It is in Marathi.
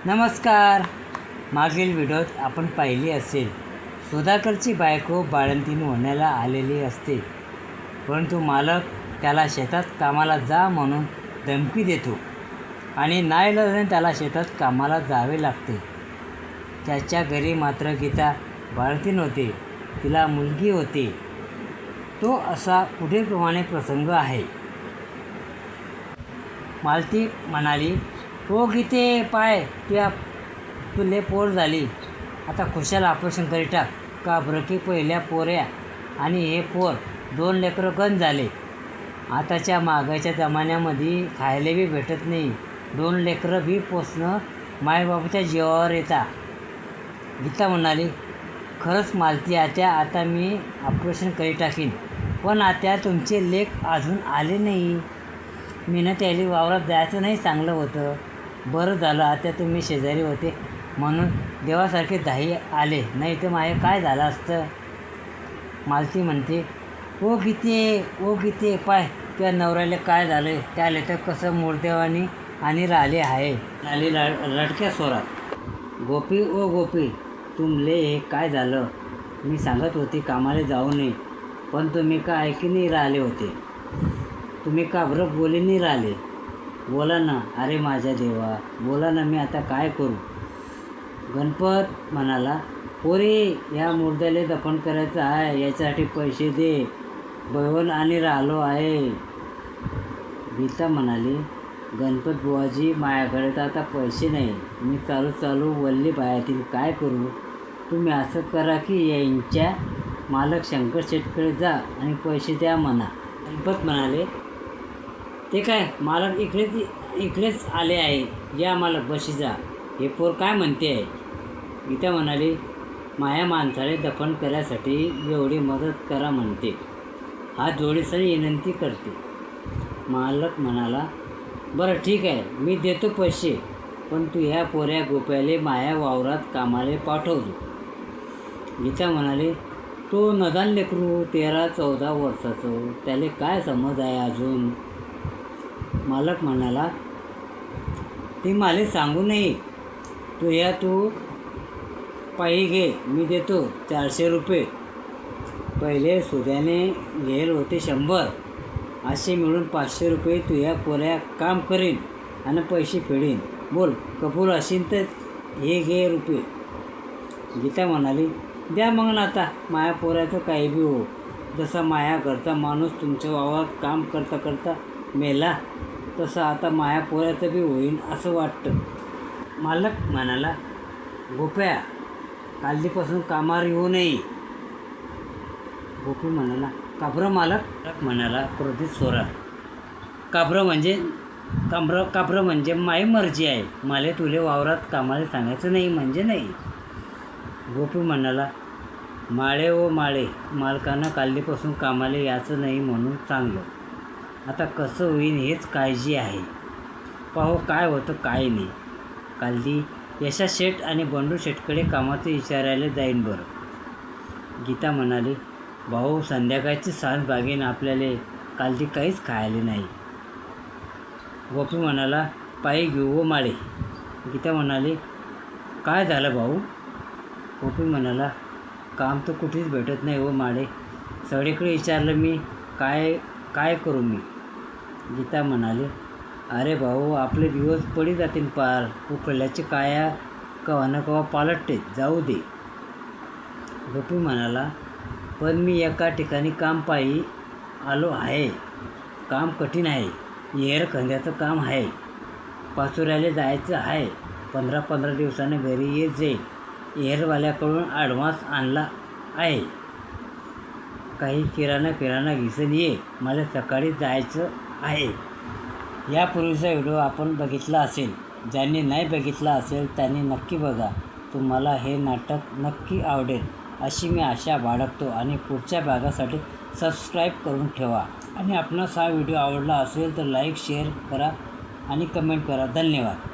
नमस्कार. मागील व्हिडिओत आपण पाहिली असेल, सुधाकरची बायको बाळंतीण होण्याला आलेली असते, परंतु मालक त्याला शेतात कामाला जा म्हणून धमकी देतो आणि नाईलाजाने त्याला शेतात कामाला जावे लागते. त्याच्या घरी मात्र गीता बाळंतीण होते, तिला मुलगी होती. तो असा पुढीलप्रमाणे प्रसंग आहे. मालती म्हणाली, "हो गीते, पाय तुले पोर झाली, आता खुशाला ऑपरेशन करी टाक. का बरं की पहिल्या पोऱ्या आणि हे पोर 2 लेकरं गंज झाले. आताच्या मागायच्या जमान्यामध्ये खायला बी भेटत नाही. 2 लेकरं बी पोसणं मायबापाच्या जीवावर येता." गीता म्हणाली, "खरंच मालती आत्या, आता मी ऑपरेशन करी टाकीन. पण आत्या, तुमचे लेक अजून आले नाही. मी ना त्याला वावरात जायचं नाही सांगलं होतं. बरं झालं आत्या, तुम्ही शेजारी होते म्हणून देवासारखे धाई आले, नाही तर माझे काय झालं असतं." मालती म्हणते, "ओ गीते, पाय त्या नवऱ्याला काय झालं, त्याला तर कसं मूर्देवानी आणि राहिले आहे." आली रडक्या स्वरात, गोपी, तुमले हे काय झालं? मी सांगत होती कामाला जाऊ नये, पण तुम्ही का ऐकी नाही राहिले होते? तुम्ही का बरं बोली नाही राहिले? बोला ना, अरे माझ्या देवा, बोला ना, मी आता काय करू?" गणपत म्हणाला, "पोरी, या मुर्द्याला दफन करायचं आहे, याच्यासाठी पैसे दे, बैवन आणि राहिलो आहे." गीता म्हणाली, "गणपत बुवाजी, माझ्याकडे तर आता पैसे नाही. मी चालू वल्ली बायातील काय करू? तुम्ही असं करा की यांच्या मालक शंकर शेटकडे जा आणि पैसे द्या म्हणा." गणपत म्हणाले, "ते काय, मालक इकडेच आले आहे. या मालक, बशी जा. हे पोर काय म्हणते आहे?" गीता म्हणाली, "माया माणसाला दफन करायसाठी एवढी मदत करा म्हणते. हात जोडीसनी विनंती करते." मालक म्हणाला, "बरं ठीक आहे, मी देतो पैसे, पण तू ह्या पोऱ्या गोप्याले माया वावरात कामाला पाठवतो." गीता म्हणाले, "तो नदान लेकरू, 13-14 वर्षाचं, त्याला काय समज आहे अजून?" मालक म्हणाला, "ते मला सांगू नये. तू पायी घे, मी देतो 400 रुपये. पहिले सुद्याने घेल होते 100, असे मिळून 500 रुपये तू ह्या पोऱ्या काम करीन आणि पैसे फेडीन. बोल, कबूल असेल तर हे घे रुपये." गीता म्हणाली, "द्या मग ना, आता माया पोऱ्याचं काही बी हो. जसा माया घरचा माणूस तुमच्या वावरात काम करता मेला, तसं आता माया पोऱ्याचं बी होईन असं वाटतं." मालक म्हणाला, "गोप्या, कालदीपासून कामावर येऊ नये." गोपी म्हणाला, "का बरं मालक?" मालक म्हणाला क्रोधित स्वरात, "का बरं म्हणजे माई मर्जी आहे. मला तुले वावरात कामाला सांगायचं नाही म्हणजे नाही." गोपी म्हणाला, माळे, मालकानं कालदीपासून कामाला यायचं नाही म्हणून सांगलं. आता कसं होईन हेच काळजी आहे. पाहू काय होतं काय नाही. कालदी यशा शेठ आणि बंडू शेठकडे कामाचं विचारायला जाईन बरं." गीता म्हणाली, "भाऊ, संध्याकाळची सांज बागेन, आपल्याला कालदी काहीच खायला नाही." गोपी म्हणाला, "पायी घेऊ व माळे." गीता म्हणाली, "काय झालं भाऊ?" गोपी म्हणाला, "काम तर कुठेच भेटत नाही व माळे. सगळीकडे विचारलं मी, काय करू मी?" गीता म्हणाली, "अरे भाऊ, आपले दिवस पडी जातील पार. उकळल्याची काया कवा ना कवा पालटते, जाऊ दे." गोपी म्हणाला, "पण मी एका ठिकाणी काम पायी आलो आहे. काम कठीण आहे. येर खंद्याचं काम आहे. पाचोऱ्याला जायचं आहे. 15-15 दिवसाने घरी येत जाईल. एअरवाल्याकडून ॲडव्हान्स आणला आहे. काही किराणा घिसून ये, मला सकाळी जायचं आहे." यापूर्वीचा व्हिडिओ आपण बघितला असेल. ज्यांनी नाही बघितला असेल त्यांनी नक्की बघा. तुम्हाला हे नाटक नक्की आवडेल अशी मी आशा बाळगतो आणि पुढच्या भागासाठी सबस्क्राईब करून ठेवा. आणि आपणास हा व्हिडिओ आवडला असेल तर लाईक, शेअर करा आणि कमेंट करा. धन्यवाद.